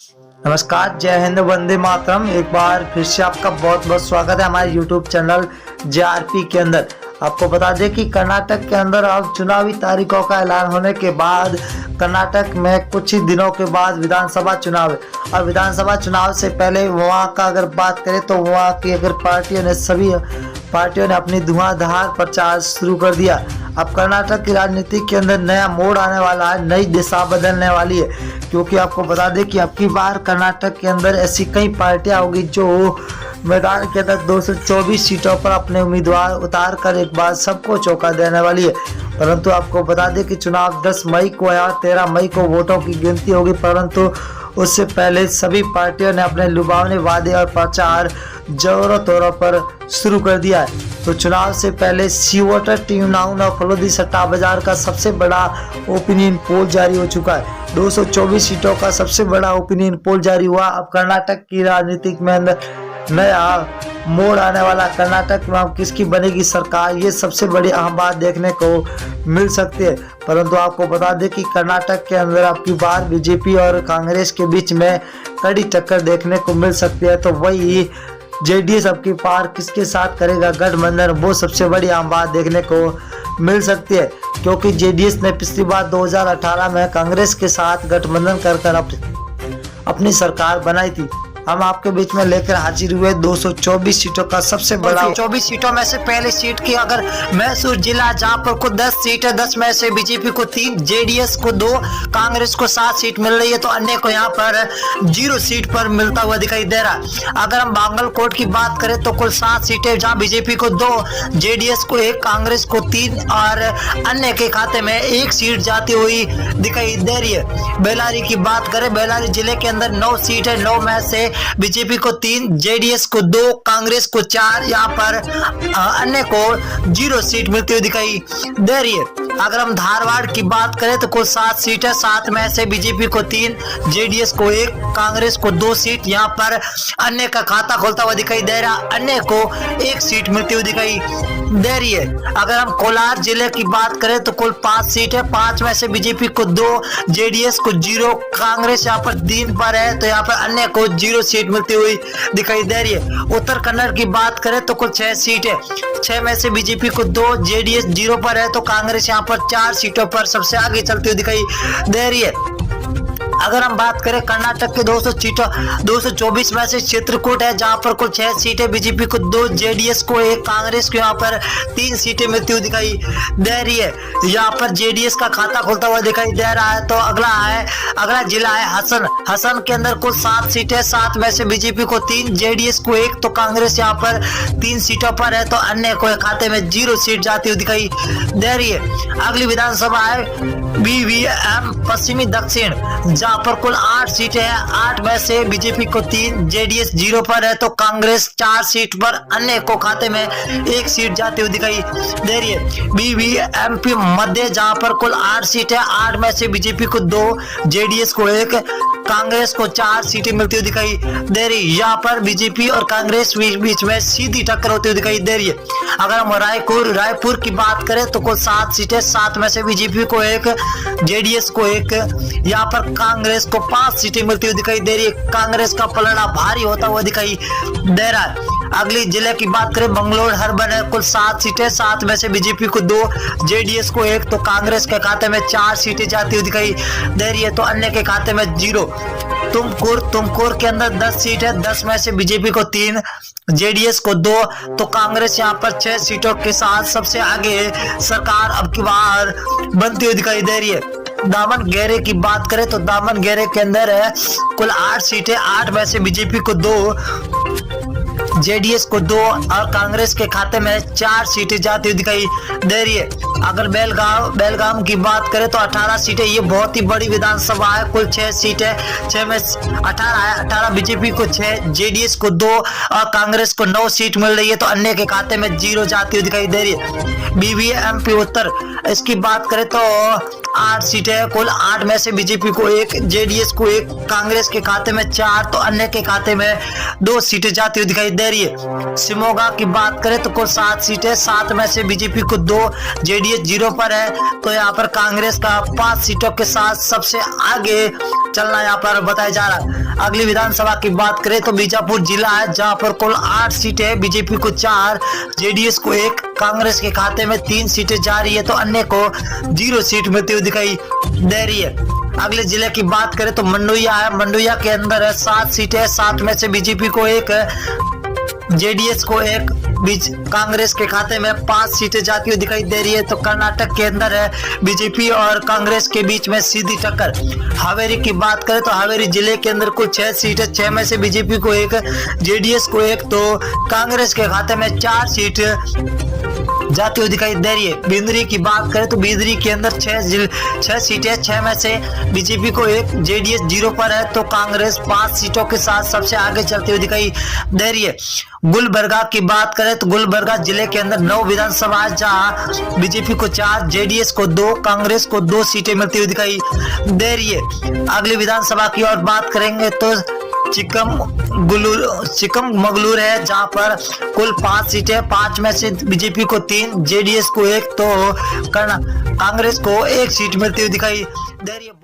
नमस्कार, जय हिंद, वंदे मातरम। एक बार फिर से आपका बहुत बहुत स्वागत है हमारे YouTube चैनल JRP के अंदर। आपको बता दें कि कर्नाटक के अंदर अब चुनावी तारीखों का ऐलान होने के बाद कर्नाटक में कुछ ही दिनों के बाद विधानसभा चुनाव है। और विधानसभा चुनाव से पहले वहाँ का अगर बात करें तो वहाँ की अगर सभी पार्टियों ने अपनी धुआंधार प्रचार शुरू कर दिया। अब कर्नाटक की राजनीति के अंदर नया मोड़ आने वाला है, नई दिशा बदलने वाली है, क्योंकि आपको बता दें कि अब की बार कर्नाटक के अंदर ऐसी कई पार्टियां होगी जो मैदान के अंदर 224 सीटों पर अपने उम्मीदवार उतार कर एक बार सबको चौंका देने वाली है। परंतु आपको बता दें कि चुनाव 10 मई को है और 13 मई को वोटों की गिनती होगी, परंतु उससे पहले सभी पार्टियों ने अपने लुभावने वादे और प्रचार जोरों तौरों पर शुरू कर दिया है। तो चुनाव से पहले सी वोटर टीम नाउन और फलोदी सट्टा बाजार का सबसे बड़ा ओपिनियन पोल जारी हो चुका है। 224 सीटों का सबसे बड़ा ओपिनियन पोल जारी हुआ। अब कर्नाटक की राजनीति में अंदर नया मोड़ आने वाला, कर्नाटक में अब किसकी बनेगी सरकार, ये सबसे बड़ी अहम बात देखने को मिल सकती है। परंतु आपको बता दें कि कर्नाटक के अंदर अब की बार बीजेपी और कांग्रेस के बीच में कड़ी टक्कर देखने को मिल सकती है। तो वही जेडीएस अब की बार किसके साथ करेगा गठबंधन, वो सबसे बड़ी अहम बात देखने को मिल सकती है, क्योंकि जेडीएस ने पिछली बार 2018 में कांग्रेस के साथ गठबंधन कर अपनी सरकार बनाई थी। हम आपके बीच में लेकर हाजिर हुए 224 सीटों का सबसे बड़ा 24 सीटों में से पहली सीट की अगर मैसूर जिला, जहां पर कुल 10 सीट है, 10 में से बीजेपी को 3, जेडीएस को 2, कांग्रेस को 7 सीट मिल रही है, तो अन्य को यहां पर 0 सीट पर मिलता हुआ दिखाई दे रहा है। अगर हम बांगलकोट की बात करें तो कुल 7 सीटें, जहां बीजेपी को 2, जेडीएस को 1, कांग्रेस को 3 और अन्य के खाते में 1 सीट जाती हुई दिखाई दे रही है। बेल्लारी की बात करें, बेल्लारी जिले के अंदर 9 सीट है, 9 में से बीजेपी को 3, जेडीएस को 2, कांग्रेस को 4, यहाँ पर अन्य को 0 सीट मिलती हुई दिखाई दे रही है। अगर हम धारवाड़ की बात करें तो कुल 7 सीट है, 7 में से बीजेपी को 3, जेडीएस को 1, कांग्रेस को 2 सीट, यहाँ पर अन्य का खाता खोलता हुआ दिखाई दे रहा, अन्य को 1 सीट मिलती हुई दिखाई दे रही है। अगर हम कोलार जिले की बात करें तो कुल 5 सीट है, 5 में से बीजेपी को 2, जेडीएस को 0, कांग्रेस यहाँ पर 3 पर है, तो यहाँ पर अन्य को 0 सीट मिलती हुई दिखाई दे रही है। उत्तर कन्नड़ की बात करें तो कुल 6 सीट है, 6 में से बीजेपी को 2, जेडीएस 0 पर है, तो कांग्रेस यहाँ पर 4 सीटों पर सबसे आगे चलती हुई दिखाई दे रही है। अगर हम बात करें कर्नाटक के 224 में से चित्रकूट है, जहां पर कुल 6 सीटें, बीजेपी को 2, जेडीएस को 1, कांग्रेस को यहाँ पर 3 सीटें मिलती हुई दिखाई दे रही है। यहाँ पर जेडीएस का खाता खुलता हुआ दिखाई दे रहा है। तो अगला जिला है हसन। हसन के अंदर कुल 7 सीटें, 7 में से बीजेपी को 3, जेडीएस को 1, तो कांग्रेस यहाँ पर 3 सीटों पर है, तो अन्य को खाते में 0 सीट जाती हुई दिखाई दे रही है। अगली विधानसभा है BVM पश्चिमी दक्षिण, जहां पर कुल 8 सीटें हैं, 8 में से बीजेपी को 3, जेडीएस 0 पर है, तो कांग्रेस 4 सीट पर, अन्य को खाते में 1 सीट जाती हुई दिखाई दे रही है। BVMP मध्य, जहां पर कुल 8 सीटें, 8 में से बीजेपी को 2, जेडीएस को 1, कांग्रेस को 4 सीटें मिलती हुई दिखाई दे रही है। यहाँ पर बीजेपी और कांग्रेस बीच में सीधी टक्कर होती हुई दिखाई दे रही है। अगर हम रायपुर की बात करें तो कुल 7 सीटें, 7 में से बीजेपी को 1, जेडीएस को 1, यहाँ पर कांग्रेस को 5 सीटें मिलती हुई दिखाई दे रही है। कांग्रेस का पलड़ा भारी होता हुआ दिखाई दे रहा है। अगली जिले की बात करें बंगलोर हर्बन है, कुल 7 सीटें, 7 में से बीजेपी को 2, जेडीएस को 1, तो कांग्रेस के खाते में 4 सीटें जाती हुई दिखाई दे रही है, तो अन्य के खाते में 0। तुमकुर के अंदर 10 सीट है, 10 में से बीजेपी को 3, जेडीएस को 2, तो कांग्रेस यहाँ पर 6 सीटों के साथ सबसे आगे सरकार अब की बार बनती हुई दिखाई दे रही है। दामनगेरे की बात करें तो दामनगेरे के अंदर है कुल 8 सीटें, 8 में से बीजेपी को 2, जेडीएस को 2 और कांग्रेस के खाते में 4 सीटें जाती हुई दिखाई दे रही है। अगर बेलगाम की बात करें तो 18 सीटें, ये बहुत ही बड़ी विधानसभा है, कुल 6 सीटें, 6 में 18 है, 18 बीजेपी को 6, जेडीएस को 2 और कांग्रेस को 9 सीट मिल रही है, तो अन्य के खाते में 0 जाती हुई दिखाई दे रही है। BVMP उत्तर, इसकी बात करें तो 8 सीटें, कुल 8 में से बीजेपी को 1, जेडीएस को 1, कांग्रेस के खाते में 4, तो अन्य के खाते में 2 सीटें जाती हुई दिखाई दे रही है। शिमोगा की बात करें तो कुल 7 सीटें, 7 में से बीजेपी को 2, जेडीएस जेडीएस 0 पर है। तो यहाँ पर कांग्रेस का 5 सीटों के साथ सबसे आगे चलना यहाँ पर बताया जा रहा है। अगली विधानसभा की बात करें तो बीजापुर जिला है, जहां पर कुल 8 सीटें है, बीजेपी को 4, जेडीएस को 1, कांग्रेस के खाते में 3 सीटें जा रही है तो अन्य को 0 सीट मिलती हुई दिखाई दे रही है। अगले जिले की बात करें तो मंडुया है, मंडुया के अंदर है 7 सीटें, 7 में से बीजेपी को 1, जेडीएस को 1, बीच कांग्रेस के खाते में 5 सीटें जाती हुई दिखाई दे रही है। तो कर्नाटक के अंदर है बीजेपी और कांग्रेस के बीच में सीधी टक्कर। हावेरी की बात करें तो हावेरी जिले के अंदर कुल 6 सीटें, 6 में से बीजेपी को 1, जेडीएस को 1, तो कांग्रेस के खाते में 4 सीट जाती हुई दिखाई दे रही है। बिंदरी की बात करें तो बिंदरी के अंदर 6 सीटें, 6 में से बीजेपी को 1, जेडीएस 0 पर है तो कांग्रेस 5 सीटों के साथ सबसे आगे चलती हुई दिखाई दे रही है। गुलबर्गा की बात करें तो गुलबर्गा जिले के अंदर 9 विधानसभा है, जहां बीजेपी को 4, जेडीएस को 2, कांग्रेस को 2 सीटें मिलती हुई दिखाई दे रही है। अगली विधानसभा की और बात करेंगे तो चिकमगलूर है, जहां पर कुल 5 सीटें, 5 में से बीजेपी को 3, जेडीएस को 1, तो कांग्रेस को 1 सीट मिलती हुई दिखाई दे रही है।